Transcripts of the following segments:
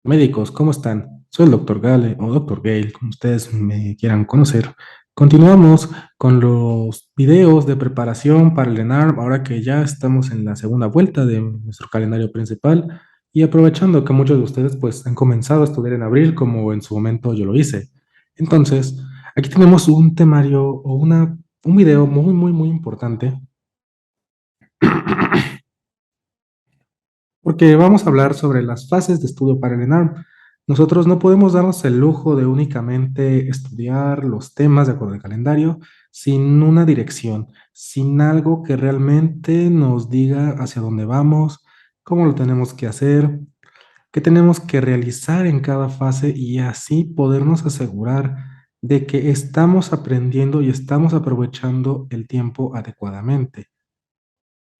Médicos, ¿cómo están? Soy el doctor Gale o doctor Gale, como ustedes me quieran conocer. Continuamos con los videos de preparación para el ENARM, ahora que ya estamos en la segunda vuelta de nuestro calendario principal y aprovechando que muchos de ustedes pues han comenzado a estudiar en abril, como en su momento yo lo hice. Entonces, aquí tenemos un temario o un video muy importante porque vamos a hablar sobre las fases de estudio para el ENARM. Nosotros no podemos darnos el lujo de únicamente estudiar los temas de acuerdo al calendario sin una dirección, sin algo que realmente nos diga hacia dónde vamos, cómo lo tenemos que hacer, qué tenemos que realizar en cada fase y así podernos asegurar de que estamos aprendiendo y estamos aprovechando el tiempo adecuadamente.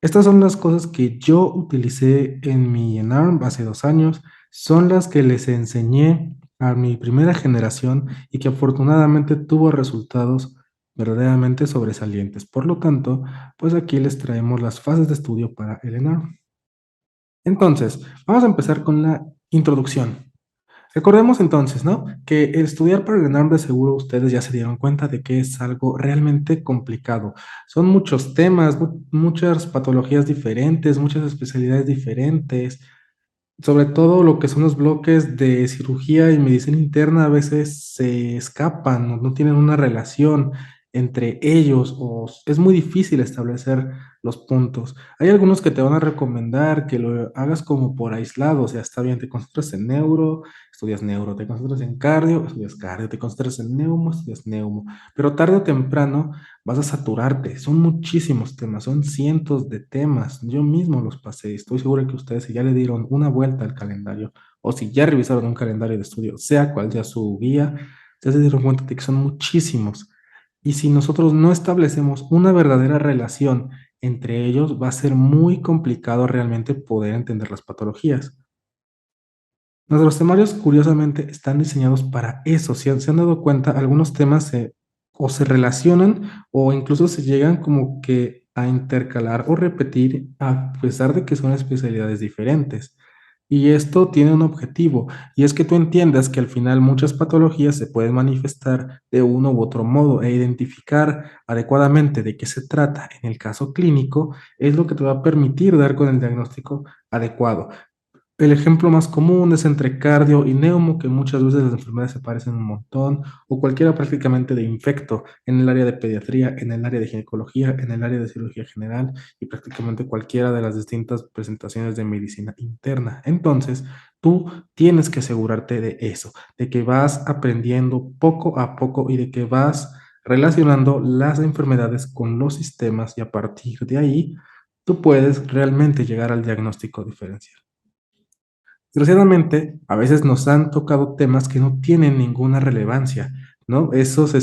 Estas son las cosas que yo utilicé en mi ENARM hace 2 años, son las que les enseñé a mi primera generación y que afortunadamente tuvo resultados verdaderamente sobresalientes. Por lo tanto, pues aquí les traemos las fases de estudio para el ENARM. Entonces, vamos a empezar con la introducción. Recordemos entonces, ¿no? Que el estudiar para el ENARM de seguro ustedes ya se dieron cuenta de que es algo realmente complicado. Son muchos temas, muchas patologías diferentes, muchas especialidades diferentes. Sobre todo lo que son los bloques de cirugía y medicina interna a veces se escapan, no tienen una relación entre ellos o es muy difícil establecer los puntos. Hay algunos que te van a recomendar que lo hagas como por aislado, o sea, está bien, te concentras en neuro, te concentras en cardio, te concentras en neumo, estudias neumo, pero tarde o temprano vas a saturarte. Son muchísimos temas, son cientos de temas. Yo mismo los pasé. Estoy seguro que ustedes, si ya le dieron una vuelta al calendario o si ya revisaron un calendario de estudio, sea cual sea su guía, ya se dieron cuenta de que son muchísimos. Y si nosotros no establecemos una verdadera relación entre ellos, va a ser muy complicado realmente poder entender las patologías. Nuestros temarios, curiosamente, están diseñados para eso. Si se han dado cuenta, algunos temas o se relacionan o incluso se llegan como que a intercalar o repetir a pesar de que son especialidades diferentes. Y esto tiene un objetivo, y es que tú entiendas que al final muchas patologías se pueden manifestar de uno u otro modo e identificar adecuadamente de qué se trata en el caso clínico es lo que te va a permitir dar con el diagnóstico adecuado. El ejemplo más común es entre cardio y neumo, que muchas veces las enfermedades se parecen un montón, o cualquiera prácticamente de infecto en el área de pediatría, en el área de ginecología, en el área de cirugía general y prácticamente cualquiera de las distintas presentaciones de medicina interna. Entonces, tú tienes que asegurarte de eso, de que vas aprendiendo poco a poco y de que vas relacionando las enfermedades con los sistemas y a partir de ahí, tú puedes realmente llegar al diagnóstico diferencial. Desgraciadamente, a veces nos han tocado temas que no tienen ninguna relevancia, ¿no? Esos,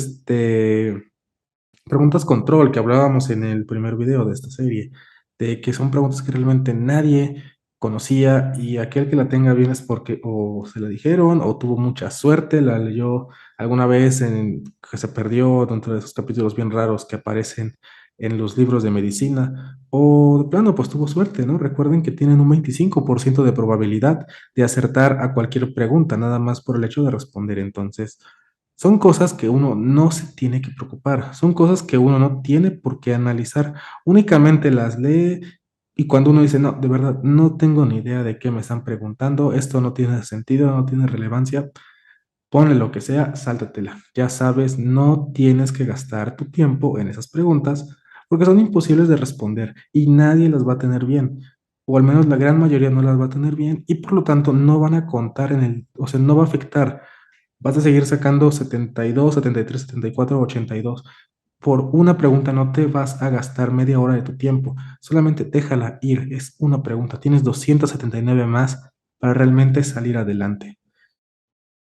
preguntas control que hablábamos en el primer video de esta serie, de que son preguntas que realmente nadie conocía y aquel que la tenga bien es porque o se la dijeron o tuvo mucha suerte, la leyó alguna vez que se perdió dentro de esos capítulos bien raros que aparecen en los libros de medicina o de plano pues tuvo suerte, ¿no? Recuerden que tienen un 25% de probabilidad de acertar a cualquier pregunta, nada más por el hecho de responder. Entonces, son cosas que uno no se tiene que preocupar, son cosas que uno no tiene por qué analizar, únicamente las lee y cuando uno dice, no, de verdad, no tengo ni idea de qué me están preguntando, esto no tiene sentido, no tiene relevancia, ponle lo que sea, sáltatela. Ya sabes, no tienes que gastar tu tiempo en esas preguntas porque son imposibles de responder y nadie las va a tener bien. O al menos la gran mayoría no las va a tener bien y por lo tanto no van a contar o sea, no va a afectar. Vas a seguir sacando 72, 73, 74, 82. Por una pregunta no te vas a gastar media hora de tu tiempo. Solamente déjala ir. Es una pregunta. Tienes 279 más para realmente salir adelante.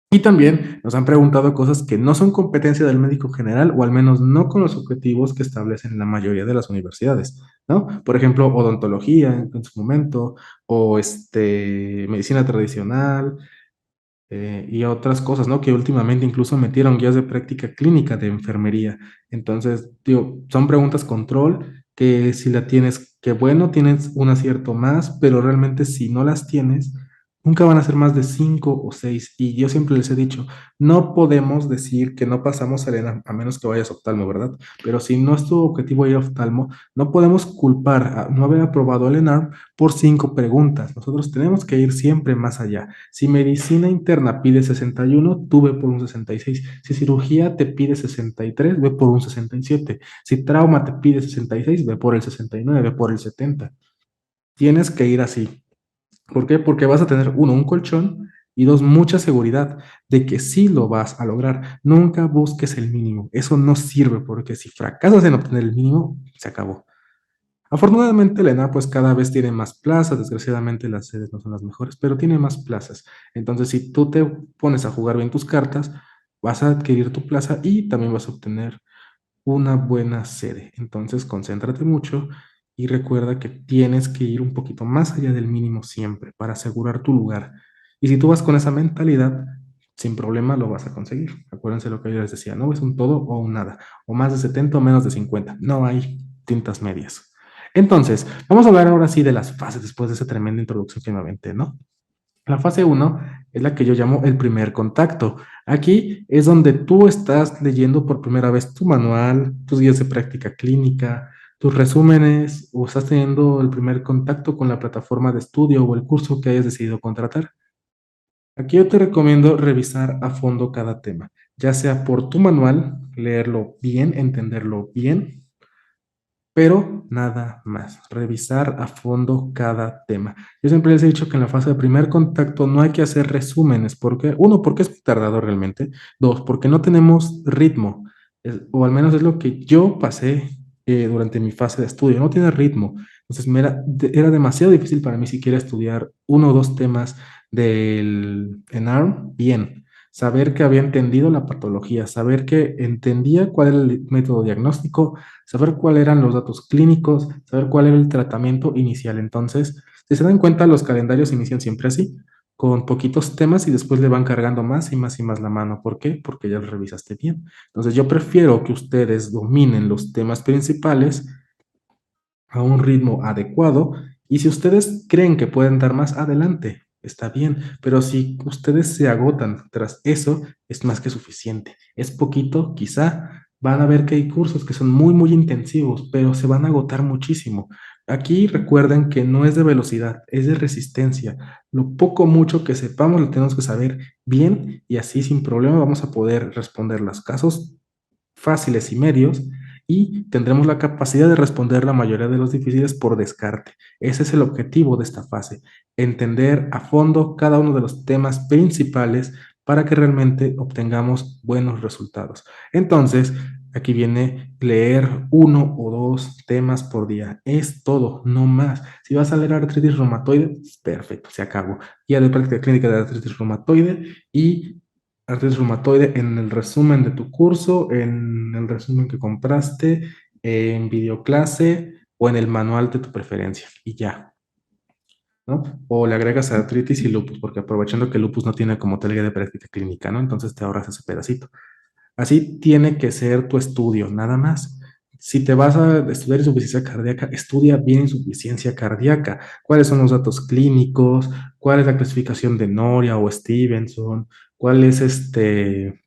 Y también nos han preguntado cosas que no son competencia del médico general o al menos no con los objetivos que establecen la mayoría de las universidades, ¿no? Por ejemplo, odontología en su momento o medicina tradicional, y otras cosas, ¿no? Que últimamente incluso metieron guías de práctica clínica de enfermería. Entonces, digo, son preguntas control que si la tienes, que bueno, tienes un acierto más, pero realmente si no las tienes, Nunca van a ser más de 5 o 6. Y yo siempre les he dicho, no podemos decir que no pasamos a ENARM a menos que vayas a oftalmo, ¿verdad? Pero si no es tu objetivo ir a oftalmo, no podemos culpar a no haber aprobado el ENARM por 5 preguntas. Nosotros tenemos que ir siempre más allá. Si medicina interna pide 61, tú ve por un 66. Si cirugía te pide 63, ve por un 67. Si trauma te pide 66, ve por el 69, ve por el 70. Tienes que ir así. ¿Por qué? Porque vas a tener, uno, un colchón y dos, mucha seguridad de que sí lo vas a lograr. Nunca busques el mínimo. Eso no sirve porque si fracasas en obtener el mínimo, se acabó. Afortunadamente, la ENAR pues cada vez tiene más plazas. Desgraciadamente las sedes no son las mejores, pero tiene más plazas. Entonces, si tú te pones a jugar bien tus cartas, vas a adquirir tu plaza y también vas a obtener una buena sede. Entonces, concéntrate mucho y recuerda que tienes que ir un poquito más allá del mínimo siempre para asegurar tu lugar. Y si tú vas con esa mentalidad, sin problema lo vas a conseguir. Acuérdense lo que yo les decía, no es un todo o un nada, o más de 70 o menos de 50. No hay tintas medias. Entonces, vamos a hablar ahora sí de las fases después de esa tremenda introducción que me aventé, ¿no? La fase uno es la que yo llamo el primer contacto. Aquí es donde tú estás leyendo por primera vez tu manual, tus guías de práctica clínica, tus resúmenes, o estás teniendo el primer contacto con la plataforma de estudio o el curso que hayas decidido contratar. Aquí yo te recomiendo revisar a fondo cada tema, ya sea por tu manual, leerlo bien, entenderlo bien, pero nada más, revisar a fondo cada tema. Yo siempre les he dicho que en la fase de primer contacto no hay que hacer resúmenes, porque, uno, porque es muy tardado realmente, dos, porque no tenemos ritmo, o al menos es lo que yo pasé durante mi fase de estudio, no tiene ritmo. Entonces era demasiado difícil para mí siquiera estudiar uno o dos temas del ENARM bien. Saber que había entendido la patología, saber que entendía cuál era el método diagnóstico, saber cuáles eran los datos clínicos, saber cuál era el tratamiento inicial. Entonces, si se dan cuenta, los calendarios inician siempre así, con poquitos temas y después le van cargando más y más y más la mano. ¿Por qué? Porque ya lo revisaste bien. Entonces, yo prefiero que ustedes dominen los temas principales a un ritmo adecuado y si ustedes creen que pueden dar más adelante, está bien, pero si ustedes se agotan tras eso, es más que suficiente. Es poquito, quizá van a ver que hay cursos que son muy, muy intensivos, pero se van a agotar muchísimo. Aquí recuerden que no es de velocidad, es de resistencia. Lo poco o mucho que sepamos lo tenemos que saber bien y así sin problema vamos a poder responder los casos fáciles y medios y tendremos la capacidad de responder la mayoría de los difíciles por descarte. Ese es el objetivo de esta fase, entender a fondo cada uno de los temas principales para que realmente obtengamos buenos resultados. Entonces, aquí viene leer uno o dos temas por día. Es todo, no más. Si vas a leer artritis reumatoide, perfecto, se acabó. Guía de práctica clínica de artritis reumatoide y artritis reumatoide en el resumen de tu curso, en el resumen que compraste, en videoclase o en el manual de tu preferencia. Y ya, ¿no? O le agregas artritis y lupus, porque aprovechando que lupus no tiene como tal guía de práctica clínica, ¿no? Entonces te ahorras ese pedacito. Así tiene que ser tu estudio, nada más. Si te vas a estudiar insuficiencia cardíaca, estudia bien insuficiencia cardíaca. ¿Cuáles son los datos clínicos? ¿Cuál es la clasificación de Noria o Stevenson? ¿Cuál es el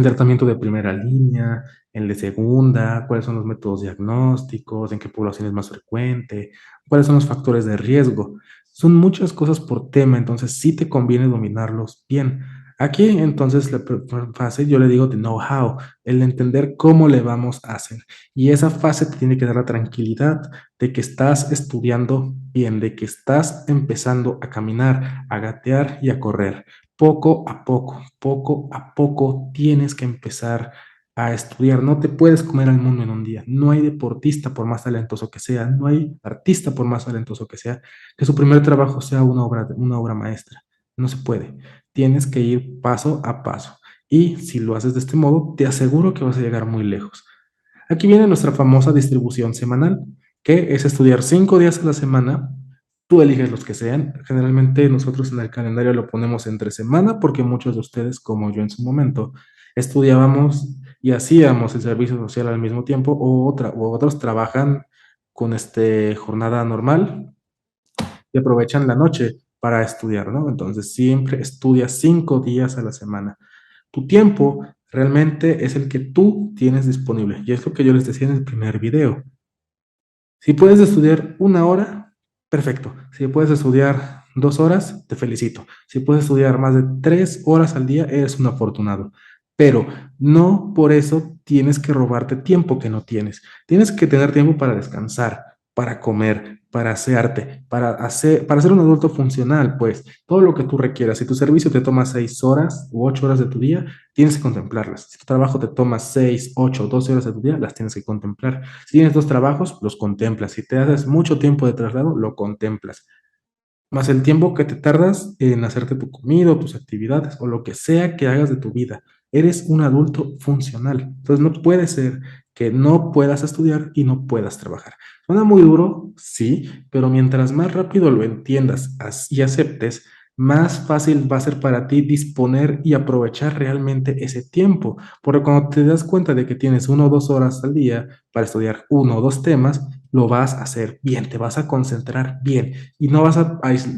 tratamiento de primera línea, el de segunda, cuáles son los métodos diagnósticos, en qué población es más frecuente, cuáles son los factores de riesgo? Son muchas cosas por tema, entonces sí te conviene dominarlos bien. Aquí entonces la fase yo le digo de know-how, el entender cómo le vamos a hacer. Y esa fase te tiene que dar la tranquilidad de que estás estudiando bien, de que estás empezando a caminar, a gatear y a correr. Poco a poco tienes que empezar a estudiar. No te puedes comer al mundo en un día. No hay deportista, por más talentoso que sea, no hay artista, por más talentoso que su primer trabajo sea una obra maestra. No se puede. Tienes que ir paso a paso. Y si lo haces de este modo, te aseguro que vas a llegar muy lejos. Aquí viene nuestra famosa distribución semanal, que es estudiar 5 días a la semana. Tú eliges los que sean. Generalmente nosotros en el calendario lo ponemos entre semana porque muchos de ustedes, como yo en su momento, estudiábamos y hacíamos el servicio social al mismo tiempo o otros trabajan con jornada normal y aprovechan la noche. para estudiar, ¿no? Entonces, siempre estudia 5 días a la semana. Tu tiempo realmente es el que tú tienes disponible. Y es lo que yo les decía en el primer video. Si puedes estudiar 1 hora, perfecto. Si puedes estudiar 2 horas, te felicito. Si puedes estudiar más de 3 horas al día, eres un afortunado. Pero no por eso tienes que robarte tiempo que no tienes. Tienes que tener tiempo para descansar, para comer, para asearte, para ser un adulto funcional, pues todo lo que tú requieras. Si tu servicio te toma 6 horas u 8 horas de tu día, tienes que contemplarlas. Si tu trabajo te toma 6, 8, 12 horas de tu día, las tienes que contemplar. Si tienes dos trabajos, los contemplas. Si te haces mucho tiempo de traslado, lo contemplas. Más el tiempo que te tardas en hacerte tu comida o tus actividades o lo que sea que hagas de tu vida. Eres un adulto funcional. Entonces no puede ser que no puedas estudiar y no puedas trabajar. Suena muy duro, sí, pero mientras más rápido lo entiendas y aceptes, más fácil va a ser para ti disponer y aprovechar realmente ese tiempo. Porque cuando te das cuenta de que tienes 1 o 2 horas al día para estudiar 1 o 2 temas, lo vas a hacer bien, te vas a concentrar bien y no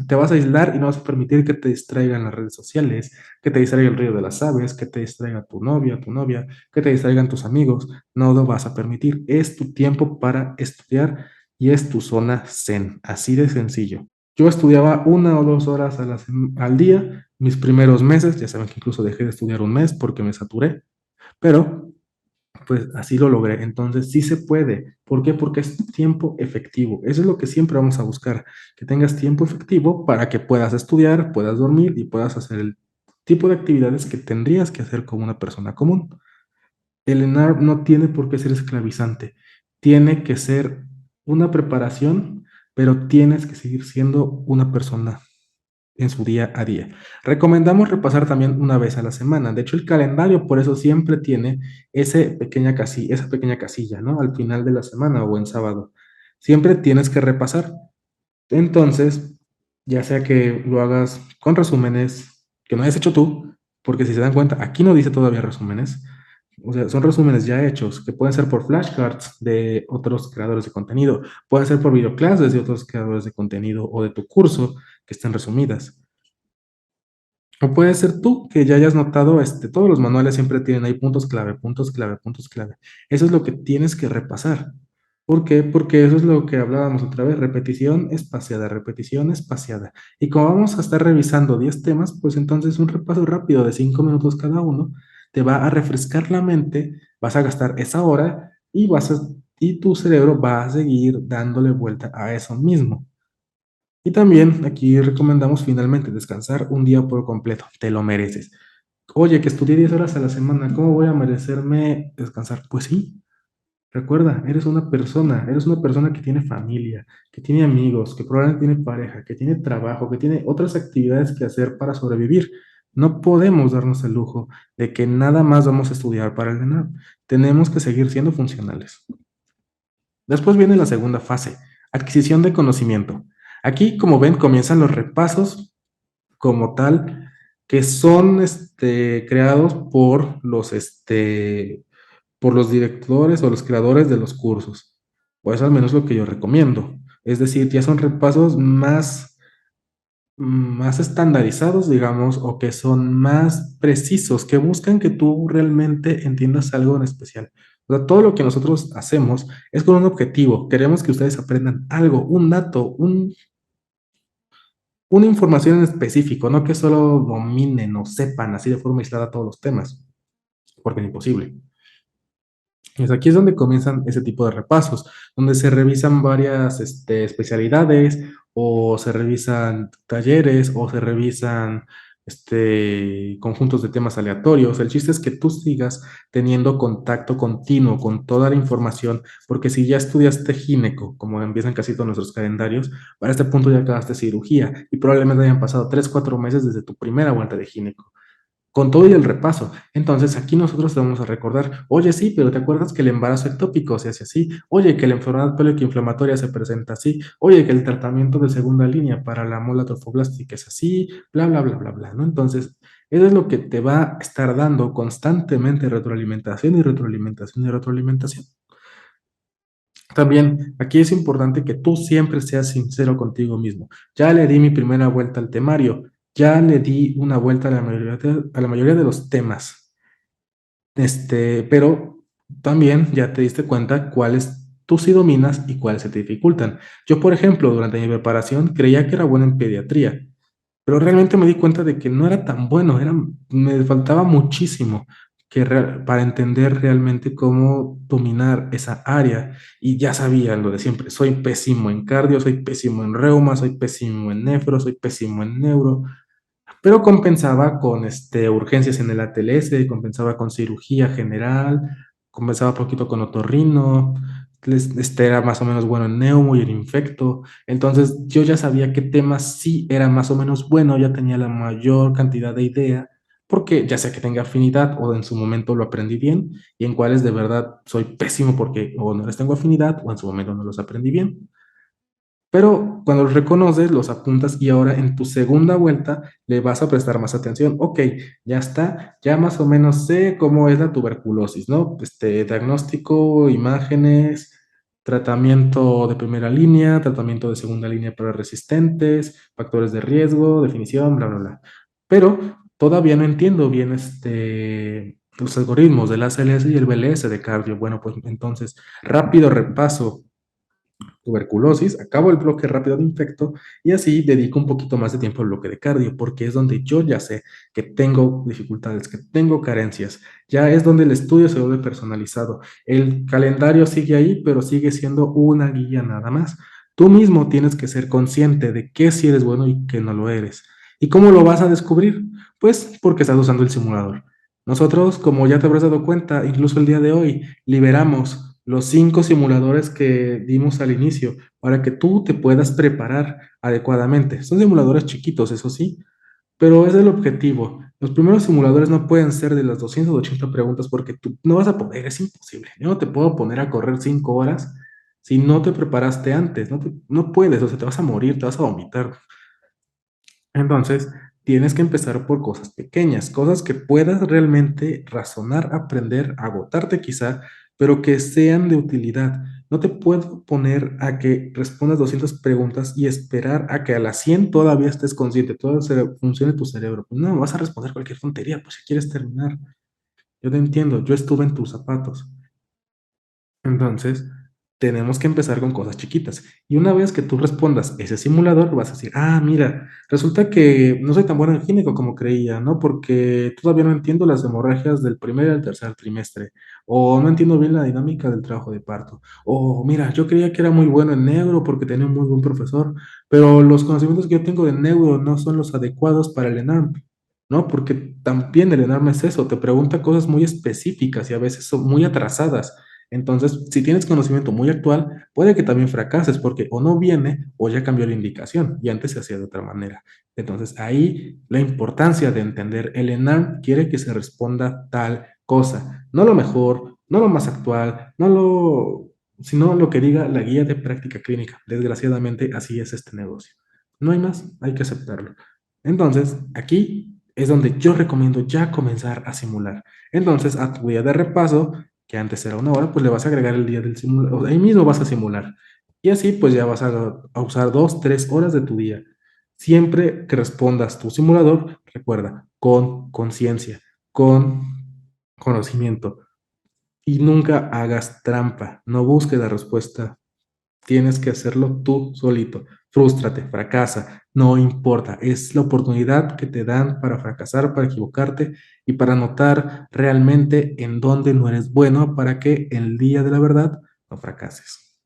te vas a aislar y no vas a permitir que te distraigan las redes sociales, que te distraiga el ruido de las aves, que te distraiga tu novia, tu novia, que te distraigan tus amigos. No lo vas a permitir. Es tu tiempo para estudiar y es tu zona zen. Así de sencillo. Yo estudiaba 1 o 2 horas al día mis primeros meses. Ya saben que incluso dejé de estudiar un mes porque me saturé, pero pues así lo logré. Entonces sí se puede. ¿Por qué? Porque es tiempo efectivo. Eso es lo que siempre vamos a buscar, que tengas tiempo efectivo para que puedas estudiar, puedas dormir y puedas hacer el tipo de actividades que tendrías que hacer como una persona común. El ENARP no tiene por qué ser esclavizante. Tiene que ser una preparación, pero tienes que seguir siendo una persona en su día a día. Recomendamos repasar también 1 vez a la semana. De hecho, el calendario por eso siempre tiene esa pequeña casilla, ¿no? Al final de la semana o en sábado. Siempre tienes que repasar. Entonces, ya sea que lo hagas con resúmenes que no hayas hecho tú, porque si se dan cuenta, aquí no dice todavía resúmenes. O sea, son resúmenes ya hechos, que pueden ser por flashcards de otros creadores de contenido, pueden ser por videoclases de otros creadores de contenido o de tu curso que estén resumidas. O puede ser tú que ya hayas notado, todos los manuales siempre tienen ahí puntos clave, puntos clave, puntos clave. Eso es lo que tienes que repasar. ¿Por qué? Porque eso es lo que hablábamos otra vez, repetición espaciada, repetición espaciada. Y como vamos a estar revisando 10 temas, pues entonces un repaso rápido de 5 minutos cada uno te va a refrescar la mente, vas a gastar esa hora y tu cerebro va a seguir dándole vuelta a eso mismo. Y también aquí recomendamos finalmente descansar un día por completo, te lo mereces. Oye, que estudié 10 horas a la semana, ¿cómo voy a merecerme descansar? Pues sí, recuerda, eres una persona que tiene familia, que tiene amigos, que probablemente tiene pareja, que tiene trabajo, que tiene otras actividades que hacer para sobrevivir. No podemos darnos el lujo de que nada más vamos a estudiar para el ENAR. Tenemos que seguir siendo funcionales. Después viene la segunda fase, adquisición de conocimiento. Aquí, como ven, comienzan los repasos como tal, que son creados por los directores o los creadores de los cursos. O eso al menos lo que yo recomiendo. Es decir, ya son repasos más estandarizados, digamos, o que son más precisos, que buscan que tú realmente entiendas algo en especial. O sea, todo lo que nosotros hacemos es con un objetivo. Queremos que ustedes aprendan algo, un dato, una información en específico, no que solo dominen o sepan así de forma aislada todos los temas, porque es imposible. Pues aquí es donde comienzan ese tipo de repasos, donde se revisan varias especialidades o se revisan talleres o se revisan conjuntos de temas aleatorios. El chiste es que tú sigas teniendo contacto continuo con toda la información, porque si ya estudiaste gineco, como empiezan casi todos nuestros calendarios, para este punto ya acabaste cirugía y probablemente hayan pasado 3, 4 meses desde tu primera vuelta de gineco con todo y el repaso. Entonces, aquí nosotros te vamos a recordar, oye, sí, pero ¿te acuerdas que el embarazo ectópico se hace así? Oye, que la enfermedad inflamatoria se presenta así. Oye, que el tratamiento de segunda línea para la mola trofoblástica es así, bla, bla, bla, bla, bla, ¿no? Entonces, eso es lo que te va a estar dando constantemente retroalimentación y retroalimentación y retroalimentación. También aquí es importante que tú siempre seas sincero contigo mismo. Ya le di mi primera vuelta al temario, ya le di una vuelta a la mayoría de los temas, pero también ya te diste cuenta cuáles tú sí dominas y cuáles se te dificultan. Yo, por ejemplo, durante mi preparación creía que era bueno en pediatría, pero realmente me di cuenta de que no era tan bueno, me faltaba muchísimo para entender realmente cómo dominar esa área. Y ya sabía lo de siempre, soy pésimo en cardio, soy pésimo en reuma, soy pésimo en nefro, soy pésimo en neuro, pero compensaba con urgencias en el ATLS, compensaba con cirugía general, compensaba poquito con otorrino, era más o menos bueno en neumo y en infecto. Entonces yo ya sabía qué temas sí era más o menos bueno, ya tenía la mayor cantidad de idea, porque ya sea que tenga afinidad o en su momento lo aprendí bien, y en cuáles de verdad soy pésimo porque o no les tengo afinidad o en su momento no los aprendí bien. Pero cuando los reconoces, los apuntas y ahora en tu segunda vuelta le vas a prestar más atención. Ok, ya está, ya más o menos sé cómo es la tuberculosis, ¿no? Diagnóstico, imágenes, tratamiento de primera línea, tratamiento de segunda línea para resistentes, factores de riesgo, definición, bla, bla, bla. Pero todavía no entiendo bien los algoritmos del ACLS y el BLS de cardio. Bueno, pues entonces, rápido repaso tuberculosis, acabo el bloque rápido de infecto y así dedico un poquito más de tiempo al bloque de cardio, porque es donde yo ya sé que tengo dificultades, que tengo carencias, ya es donde el estudio se vuelve personalizado. El calendario sigue ahí, pero sigue siendo una guía nada más. Tú mismo tienes que ser consciente de qué sí eres bueno y qué no lo eres. ¿Y cómo lo vas a descubrir? Pues porque estás usando el simulador. Nosotros, como ya te habrás dado cuenta, incluso el día de hoy, liberamos los 5 simuladores que dimos al inicio para que tú te puedas preparar adecuadamente. Son simuladores chiquitos, eso sí, pero es el objetivo. Los primeros simuladores no pueden ser de las 280 preguntas porque tú no vas a poder, es imposible. Yo no te puedo poner a correr 5 horas si no te preparaste antes. No puedes, o sea, te vas a morir, te vas a vomitar. Entonces, tienes que empezar por cosas pequeñas, cosas que puedas realmente razonar, aprender, agotarte quizá, pero que sean de utilidad. No te puedo poner a que respondas 200 preguntas y esperar a que a las 100 todavía estés consciente, funcione tu cerebro. Pues no, vas a responder cualquier tontería, pues si quieres terminar. Yo te entiendo, yo estuve en tus zapatos. Entonces, tenemos que empezar con cosas chiquitas. Y una vez que tú respondas ese simulador, vas a decir, ah, mira, resulta que no soy tan bueno en gineco como creía, ¿no? Porque todavía no entiendo las hemorragias del primer y el tercer trimestre. O no entiendo bien la dinámica del trabajo de parto. O mira, yo creía que era muy bueno en neuro porque tenía un muy buen profesor, pero los conocimientos que yo tengo de neuro no son los adecuados para el ENARM. ¿No? Porque también el ENARM es eso, te pregunta cosas muy específicas y a veces son muy atrasadas. Entonces, si tienes conocimiento muy actual, puede que también fracases porque o no viene o ya cambió la indicación y antes se hacía de otra manera. Entonces, ahí la importancia de entender, el ENAM quiere que se responda tal cosa, no lo mejor, no lo más actual, sino lo que diga la guía de práctica clínica. Desgraciadamente, así es este negocio. No hay más, hay que aceptarlo. Entonces, aquí es donde yo recomiendo ya comenzar a simular. Entonces, a tu guía de repaso, que antes era 1 hora, pues le vas a agregar el día del simulador, ahí mismo vas a simular. Y así pues ya vas a usar 2, 3 horas de tu día. Siempre que respondas tu simulador, recuerda, con conciencia, con conocimiento. Y nunca hagas trampa, no busques la respuesta. Tienes que hacerlo tú solito. Frústrate, fracasa, no importa. Es la oportunidad que te dan para fracasar, para equivocarte y para notar realmente en dónde no eres bueno para que el día de la verdad no fracases.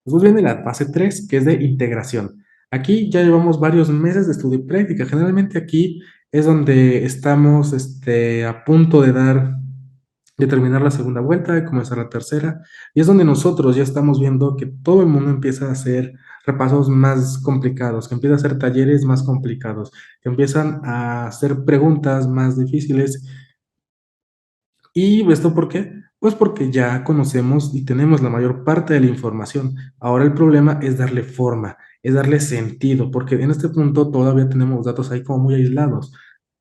Después viene la fase 3 que es de integración. Aquí ya llevamos varios meses de estudio y práctica. Generalmente aquí es donde estamos a punto de terminar la segunda vuelta, de comenzar la tercera, y es donde nosotros ya estamos viendo que todo el mundo empieza a hacer repasos más complicados, que empieza a hacer talleres más complicados, que empiezan a hacer preguntas más difíciles. ¿Y esto por qué? Pues porque ya conocemos y tenemos la mayor parte de la información. Ahora el problema es darle forma, es darle sentido, porque en este punto todavía tenemos datos ahí como muy aislados,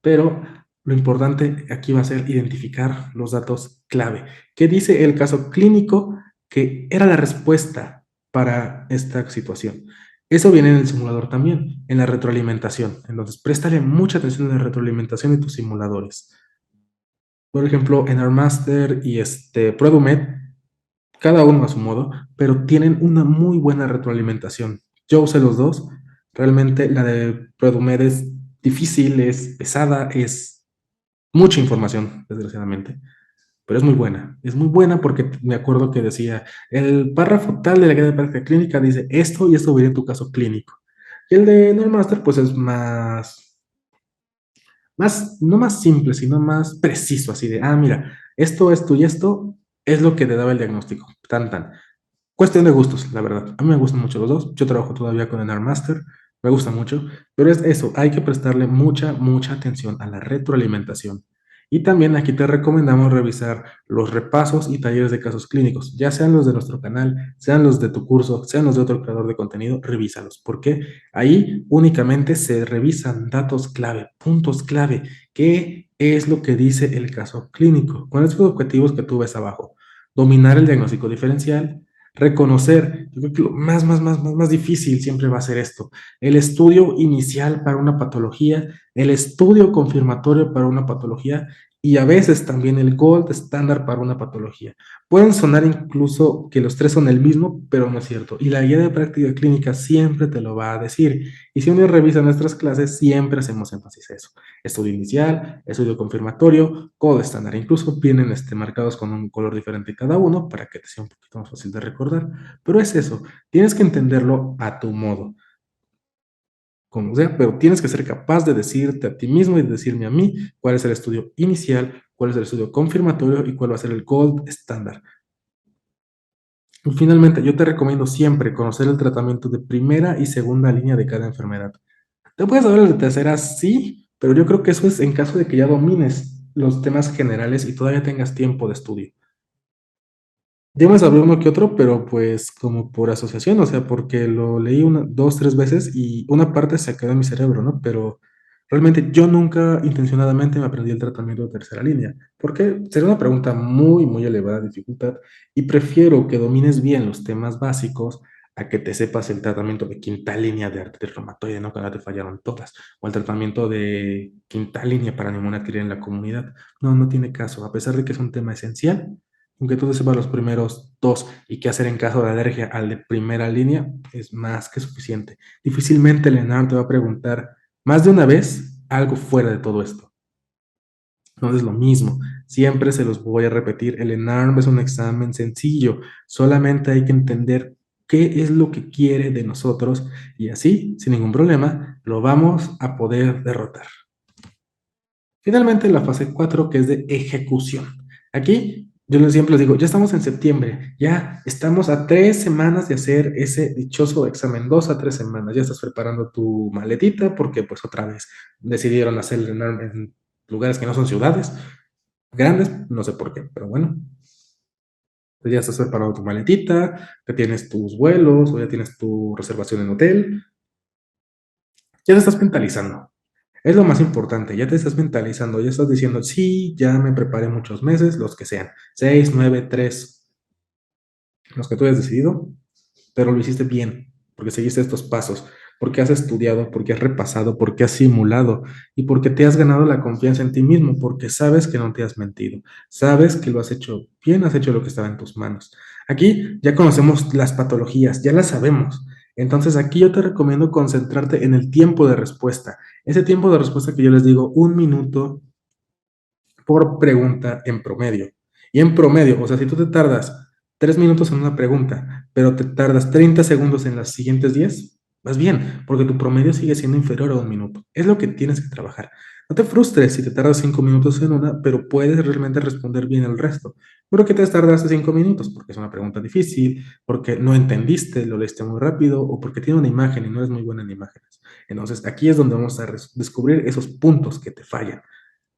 pero lo importante aquí va a ser identificar los datos clave. ¿Qué dice el caso clínico que era la respuesta para esta situación. Eso viene en el simulador también, en la retroalimentación. Entonces, préstale mucha atención a la retroalimentación de tus simuladores. Por ejemplo, en Armaster y Produmet, cada uno a su modo, pero tienen una muy buena retroalimentación. Yo usé los dos. Realmente la de Produmet es difícil, es pesada, es mucha información, desgraciadamente, pero es muy buena. Es muy buena porque me acuerdo que decía, el párrafo tal de la guía de práctica clínica dice esto y esto viene en tu caso clínico. Y el de Normaster pues es no más simple, sino más preciso, así de, mira, esto y esto es lo que te daba el diagnóstico, tan, tan. Cuestión de gustos, la verdad. A mí me gustan mucho los dos. Yo trabajo todavía con el Master, me gusta mucho, pero es eso, hay que prestarle mucha, mucha atención a la retroalimentación. Y también aquí te recomendamos revisar los repasos y talleres de casos clínicos, ya sean los de nuestro canal, sean los de tu curso, sean los de otro creador de contenido, revísalos, porque ahí únicamente se revisan datos clave, puntos clave, qué es lo que dice el caso clínico, con esos objetivos que tú ves abajo. Dominar el diagnóstico diferencial, reconocer, yo creo que lo más difícil siempre va a ser esto, el estudio inicial para una patología, el estudio confirmatorio para una patología y a veces también el gold estándar para una patología. Pueden sonar incluso que los tres son el mismo, pero no es cierto. Y la guía de práctica clínica siempre te lo va a decir. Y si uno revisa nuestras clases, siempre hacemos énfasis a eso. Estudio inicial, estudio confirmatorio, gold estándar. Incluso vienen marcados con un color diferente cada uno para que te sea un poquito más fácil de recordar. Pero es eso, tienes que entenderlo a tu modo como sea, pero tienes que ser capaz de decirte a ti mismo y decirme a mí cuál es el estudio inicial, cuál es el estudio confirmatorio y cuál va a ser el gold estándar. Y finalmente, yo te recomiendo siempre conocer el tratamiento de primera y segunda línea de cada enfermedad. Te puedes saber el de tercera, sí, pero yo creo que eso es en caso de que ya domines los temas generales y todavía tengas tiempo de estudio. Yo me sabía uno que otro, pero pues como por asociación, o sea, porque lo leí dos, tres veces y una parte se quedó en mi cerebro, ¿no? Pero realmente yo nunca intencionadamente me aprendí el tratamiento de tercera línea, porque sería una pregunta muy, muy elevada de dificultad y prefiero que domines bien los temas básicos a que te sepas el tratamiento de quinta línea de artritis reumatoide, ¿no? Que no te fallaron todas, o el tratamiento de quinta línea para neumonía adquirida en la comunidad. No, no tiene caso, a pesar de que es un tema esencial aunque tú te sepas los primeros dos y qué hacer en caso de alergia al de primera línea, es más que suficiente. Difícilmente el ENAR te va a preguntar más de una vez algo fuera de todo esto. No es lo mismo. Siempre se los voy a repetir. El ENARM es un examen sencillo. Solamente hay que entender qué es lo que quiere de nosotros y así, sin ningún problema, lo vamos a poder derrotar. Finalmente, la fase 4 que es de ejecución. Aquí yo siempre les digo, ya estamos en septiembre, ya estamos a 3 semanas de hacer ese dichoso examen, 2 a 3 semanas, ya estás preparando tu maletita porque pues otra vez decidieron hacerlo en lugares que no son ciudades grandes, no sé por qué, pero bueno, ya estás preparando tu maletita, ya tienes tus vuelos o ya tienes tu reservación en hotel, ya te estás mentalizando. Es lo más importante, ya te estás mentalizando, ya estás diciendo, sí, ya me preparé muchos meses, los que sean, 6, 9, 3, los que tú hayas decidido, pero lo hiciste bien, porque seguiste estos pasos, porque has estudiado, porque has repasado, porque has simulado y porque te has ganado la confianza en ti mismo, porque sabes que no te has mentido, sabes que lo has hecho bien, has hecho lo que estaba en tus manos. Aquí ya conocemos las patologías, ya las sabemos. Entonces aquí yo te recomiendo concentrarte en el tiempo de respuesta. Ese tiempo de respuesta que yo les digo, 1 minuto por pregunta en promedio. Y en promedio, o sea, si tú te tardas 3 minutos en una pregunta, pero te tardas 30 segundos en las siguientes 10, vas bien, porque tu promedio sigue siendo inferior a 1 minuto. Es lo que tienes que trabajar. No te frustres si te tardas 5 minutos en una, pero puedes realmente responder bien el resto. ¿Por qué te tardaste 5 minutos? Porque es una pregunta difícil, porque no entendiste, lo leíste muy rápido, o porque tiene una imagen y no eres muy buena en imágenes. Entonces, aquí es donde vamos a descubrir esos puntos que te fallan.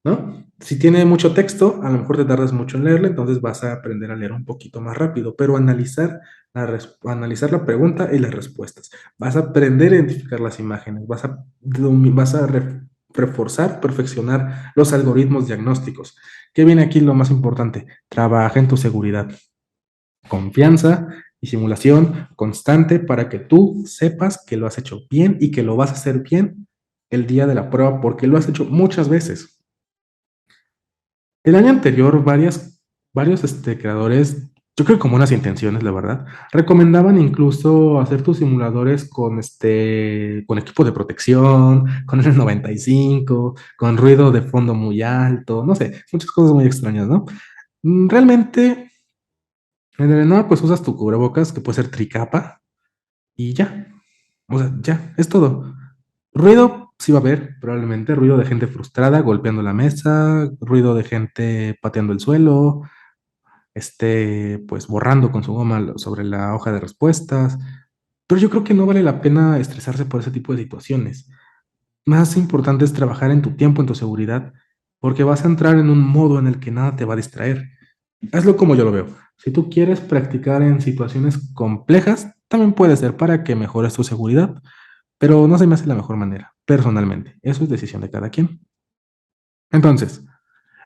¿No? Si tiene mucho texto, a lo mejor te tardas mucho en leerla, entonces vas a aprender a leer un poquito más rápido, pero analizar la pregunta y las respuestas. Vas a aprender a identificar las imágenes, vas a reforzar, perfeccionar los algoritmos diagnósticos. ¿Qué viene aquí lo más importante? Trabaja en tu seguridad. confianza y simulación constante para que tú sepas que lo has hecho bien y que lo vas a hacer bien el día de la prueba porque lo has hecho muchas veces. El año anterior, varios creadores, yo creo que con buenas intenciones, la verdad, recomendaban incluso hacer tus simuladores con equipo de protección, con N95, con ruido de fondo muy alto, no sé, muchas cosas muy extrañas, ¿no? Realmente, en el Lenovo, pues usas tu cubrebocas, que puede ser tricapa, y ya. O sea, ya, es todo. Ruido sí va a haber, probablemente, ruido de gente frustrada golpeando la mesa, ruido de gente pateando el suelo, pues borrando con su goma sobre la hoja de respuestas. Pero yo creo que no vale la pena estresarse por ese tipo de situaciones. Más importante es trabajar en tu tiempo, en tu seguridad, porque vas a entrar en un modo en el que nada te va a distraer. Hazlo como yo lo veo. Si tú quieres practicar en situaciones complejas, también puede ser para que mejores tu seguridad, pero no se me hace la mejor manera, personalmente. Eso es decisión de cada quien. Entonces,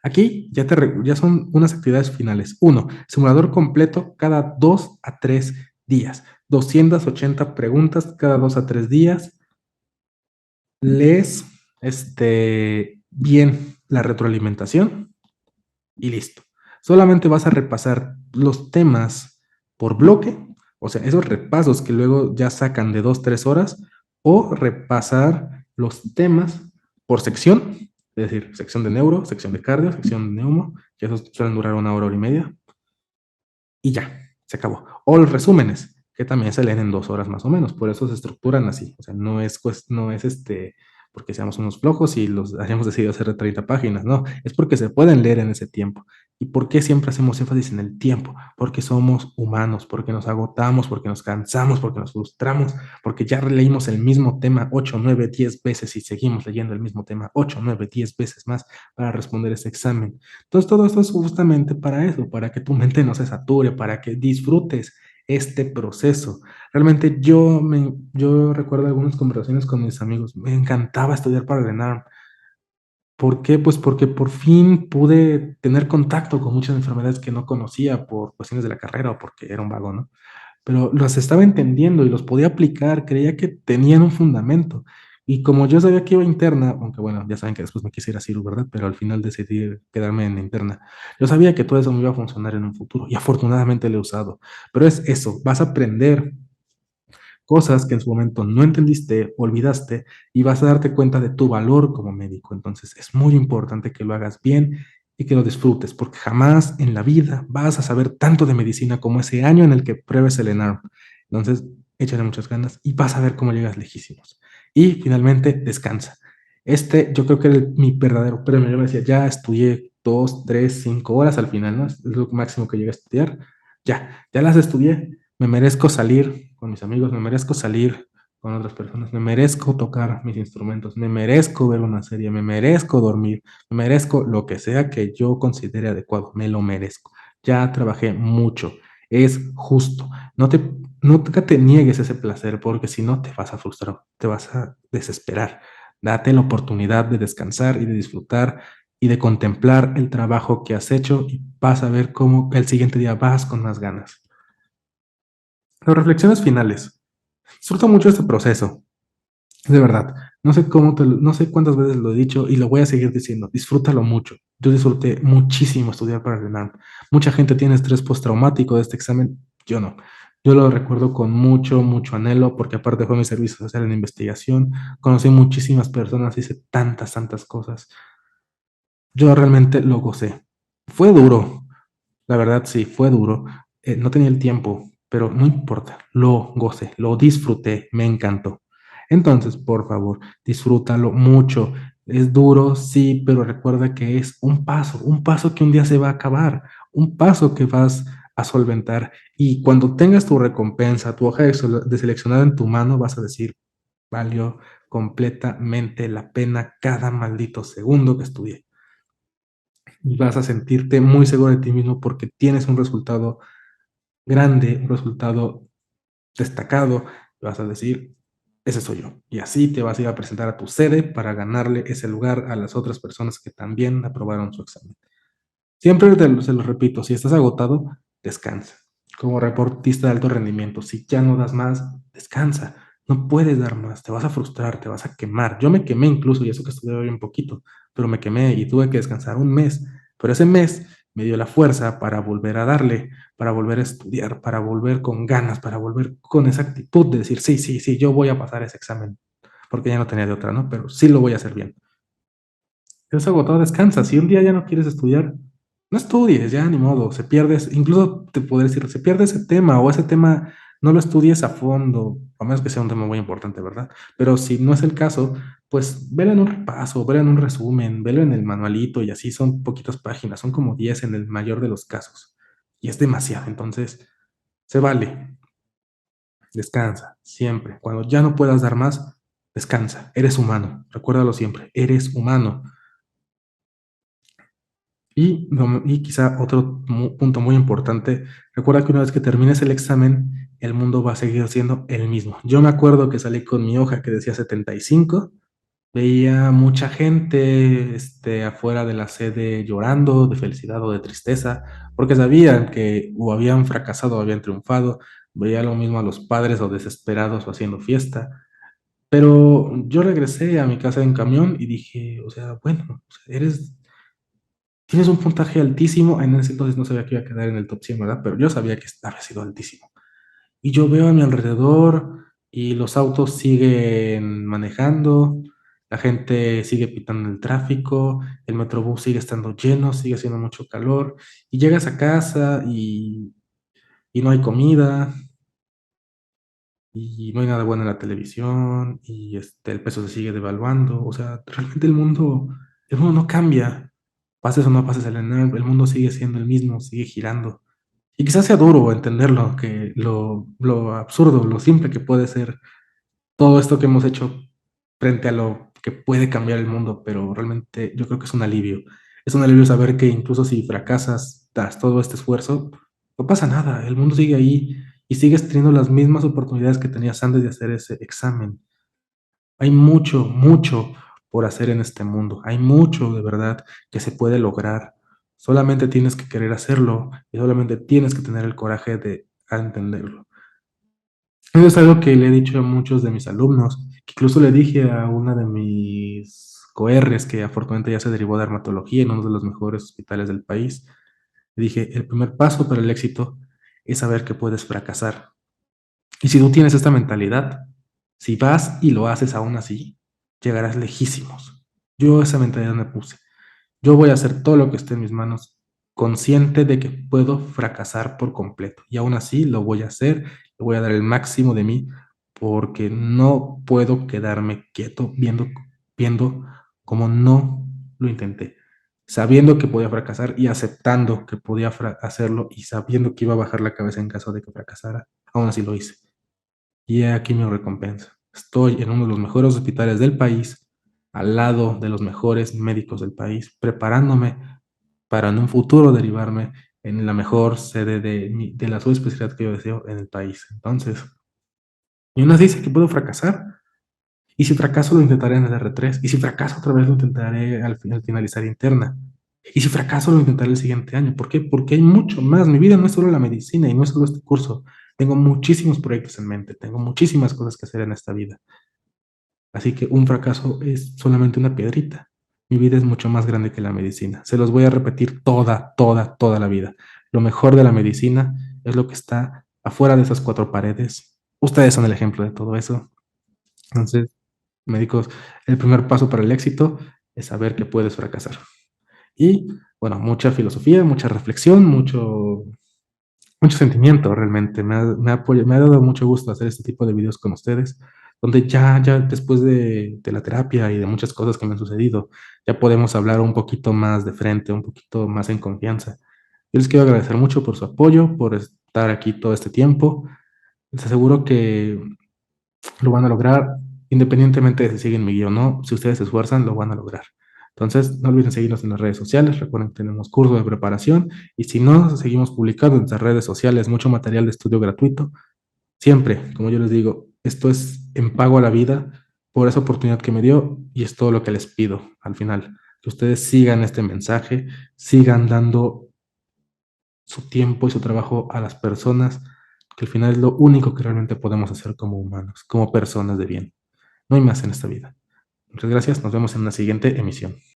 aquí ya son unas actividades finales. Uno, simulador completo cada 2 a 3 días. 280 preguntas cada 2 a 3 días. Lees bien la retroalimentación y listo. Solamente vas a repasar los temas por bloque, o sea, esos repasos que luego ya sacan de 2, 3 horas, o repasar los temas por sección, es decir, sección de neuro, sección de cardio, sección de neumo, que esos suelen durar 1 hora, 1 hora y media, y ya, se acabó. O los resúmenes, que también se leen en 2 horas más o menos, por eso se estructuran así. O sea, no es porque seamos unos flojos y los hayamos decidido hacer de 30 páginas, no, es porque se pueden leer en ese tiempo. ¿Y por qué siempre hacemos énfasis en el tiempo? Porque somos humanos, porque nos agotamos, porque nos cansamos, porque nos frustramos, porque ya leímos el mismo tema 8, 9, 10 veces y seguimos leyendo el mismo tema 8, 9, 10 veces más para responder ese examen. Entonces, todo esto es justamente para eso, para que tu mente no se sature, para que disfrutes este proceso. Realmente yo recuerdo algunas conversaciones con mis amigos. Me encantaba estudiar para el ENARM. ¿Por qué? Pues porque por fin pude tener contacto con muchas enfermedades que no conocía por cuestiones de la carrera o porque era un vago, ¿no? Pero los estaba entendiendo y los podía aplicar, creía que tenían un fundamento. Y como yo sabía que iba a interna, aunque bueno, ya saben que después me quise ir a Ciru, ¿verdad? Pero al final decidí quedarme en interna. Yo sabía que todo eso me iba a funcionar en un futuro y afortunadamente lo he usado. Pero es eso, vas a aprender cosas que en su momento no entendiste, olvidaste y vas a darte cuenta de tu valor como médico. Entonces es muy importante que lo hagas bien y que lo disfrutes, porque jamás en la vida vas a saber tanto de medicina como ese año en el que pruebes el ENARM. Entonces, échale muchas ganas y vas a ver cómo llegas lejísimos. Y finalmente, descansa. Yo creo que era mi verdadero premio. Yo me decía, ya estudié 2, 3, 5 horas al final, ¿no? Es lo máximo que llegué a estudiar. Ya las estudié, me merezco salir con mis amigos, me merezco salir con otras personas, me merezco tocar mis instrumentos, me merezco ver una serie, me merezco dormir, me merezco lo que sea que yo considere adecuado, me lo merezco. Ya trabajé mucho, es justo. Nunca te niegues ese placer porque si no te vas a frustrar, te vas a desesperar. Date la oportunidad de descansar y de disfrutar y de contemplar el trabajo que has hecho y vas a ver cómo el siguiente día vas con más ganas. Las reflexiones finales. Disfruto mucho este proceso, de verdad. No sé cuántas veces lo he dicho y lo voy a seguir diciendo. Disfrútalo mucho. Yo disfruté muchísimo estudiar para el ENARM. Mucha gente tiene estrés postraumático de este examen. Yo no. Yo lo recuerdo con mucho, mucho anhelo porque aparte fue mi servicio social en investigación. Conocí muchísimas personas, hice tantas, tantas cosas. Yo realmente lo gocé. Fue duro, la verdad sí, fue duro. No tenía el tiempo, pero no importa, lo gocé, lo disfruté, me encantó. Entonces, por favor, disfrútalo mucho. Es duro, sí, pero recuerda que es un paso que un día se va a acabar, un paso que vas a solventar. Y cuando tengas tu recompensa, tu hoja de seleccionado en tu mano, vas a decir, valió completamente la pena cada maldito segundo que estudié. Y vas a sentirte muy seguro de ti mismo porque tienes un resultado grande, un resultado destacado, vas a decir, ese soy yo. Y así te vas a ir a presentar a tu sede para ganarle ese lugar a las otras personas que también aprobaron su examen. Siempre se lo repito, si estás agotado, descansa. como reportista de alto rendimiento. Si ya no das más, descansa. No puedes dar más, te vas a frustrar, te vas a quemar. Yo me quemé incluso, y eso que estudié bien poquito, pero me quemé y tuve que descansar un mes. Pero ese mes me dio la fuerza para volver a darle, para volver a estudiar, para volver con ganas, para volver con esa actitud de decir, sí, sí, sí, yo voy a pasar ese examen, porque ya no tenía de otra, ¿no? Pero sí lo voy a hacer bien. Estás agotado, descansa. Si un día ya no quieres estudiar, no estudies, ya ni modo, se pierdes, incluso te podría decir, se pierde ese tema o ese tema no lo estudies a fondo, a menos que sea un tema muy importante, ¿verdad? Pero si no es el caso, pues velo en un repaso, velo en un resumen, velo en el manualito y así son poquitas páginas, son como 10 en el mayor de los casos. Y es demasiado, entonces se vale, descansa, siempre. Cuando ya no puedas dar más, descansa, eres humano, recuérdalo siempre, eres humano. Y quizá otro punto muy importante, recuerda que una vez que termines el examen, el mundo va a seguir siendo el mismo. Yo me acuerdo que salí con mi hoja que decía 75, veía mucha gente afuera de la sede llorando de felicidad o de tristeza, porque sabían que o habían fracasado o habían triunfado, veía lo mismo a los padres o desesperados o haciendo fiesta. Pero yo regresé a mi casa en camión y dije, o sea, bueno, o sea, tienes un puntaje altísimo. En ese entonces no sabía que iba a quedar en el top 100, ¿verdad? Pero yo sabía que había sido altísimo. Y yo veo a mi alrededor y los autos siguen manejando, la gente sigue pitando el tráfico, el metrobús sigue estando lleno, sigue haciendo mucho calor. Y llegas a casa y no hay comida y no hay nada bueno en la televisión y el peso se sigue devaluando. O sea, realmente el mundo no cambia. Pases o no pases el mundo sigue siendo el mismo, sigue girando. Y quizás sea duro entenderlo, que lo absurdo, lo simple que puede ser todo esto que hemos hecho frente a lo que puede cambiar el mundo, pero realmente yo creo que es un alivio. Es un alivio saber que incluso si fracasas tras todo este esfuerzo, no pasa nada, el mundo sigue ahí y sigues teniendo las mismas oportunidades que tenías antes de hacer ese examen. Hay mucho, mucho por hacer en este mundo. Hay mucho de verdad que se puede lograr. Solamente tienes que querer hacerlo y solamente tienes que tener el coraje de entenderlo. Eso es algo que le he dicho a muchos de mis alumnos, que incluso le dije a una de mis coerres que afortunadamente ya se derivó de dermatología en uno de los mejores hospitales del país. Le dije, el primer paso para el éxito es saber que puedes fracasar. Y si tú tienes esta mentalidad, si vas y lo haces aún así, llegarás lejísimos. Yo esa mentalidad me puse. Yo voy a hacer todo lo que esté en mis manos, consciente de que puedo fracasar por completo. Y aún así lo voy a hacer, le voy a dar el máximo de mí, porque no puedo quedarme quieto viendo cómo no lo intenté, sabiendo que podía fracasar y aceptando que podía hacerlo y sabiendo que iba a bajar la cabeza en caso de que fracasara. Aún así lo hice. Y he aquí mi recompensa. Estoy en uno de los mejores hospitales del país, al lado de los mejores médicos del país, preparándome para en un futuro derivarme en la mejor sede de la subespecialidad que yo deseo en el país. Entonces, y aún así dice que puedo fracasar. Y si fracaso, lo intentaré en el R3. Y si fracaso, otra vez lo intentaré al finalizar interna. Y si fracaso, lo intentaré el siguiente año. ¿Por qué? Porque hay mucho más. Mi vida no es solo la medicina y no es solo este curso. Tengo muchísimos proyectos en mente. Tengo muchísimas cosas que hacer en esta vida. Así que un fracaso es solamente una piedrita. Mi vida es mucho más grande que la medicina. Se los voy a repetir toda, toda, toda la vida. Lo mejor de la medicina es lo que está afuera de esas cuatro paredes. Ustedes son el ejemplo de todo eso. Entonces, médicos, el primer paso para el éxito es saber que puedes fracasar. Y bueno, mucha filosofía, mucha reflexión, mucho sentimiento realmente. Me ha dado mucho gusto hacer este tipo de videos con ustedes, donde ya después de la terapia y de muchas cosas que me han sucedido, ya podemos hablar un poquito más de frente, un poquito más en confianza. Yo les quiero agradecer mucho por su apoyo, por estar aquí todo este tiempo. Les aseguro que lo van a lograr, independientemente de si siguen mi guía o no. Si ustedes se esfuerzan, lo van a lograr. Entonces, no olviden seguirnos en las redes sociales. Recuerden que tenemos curso de preparación y si no, seguimos publicando en nuestras redes sociales mucho material de estudio gratuito. Siempre, como yo les digo, esto es en pago a la vida por esa oportunidad que me dio y es todo lo que les pido al final. Que ustedes sigan este mensaje, sigan dando su tiempo y su trabajo a las personas, que al final es lo único que realmente podemos hacer como humanos, como personas de bien. No hay más en esta vida. Muchas gracias, nos vemos en una siguiente emisión.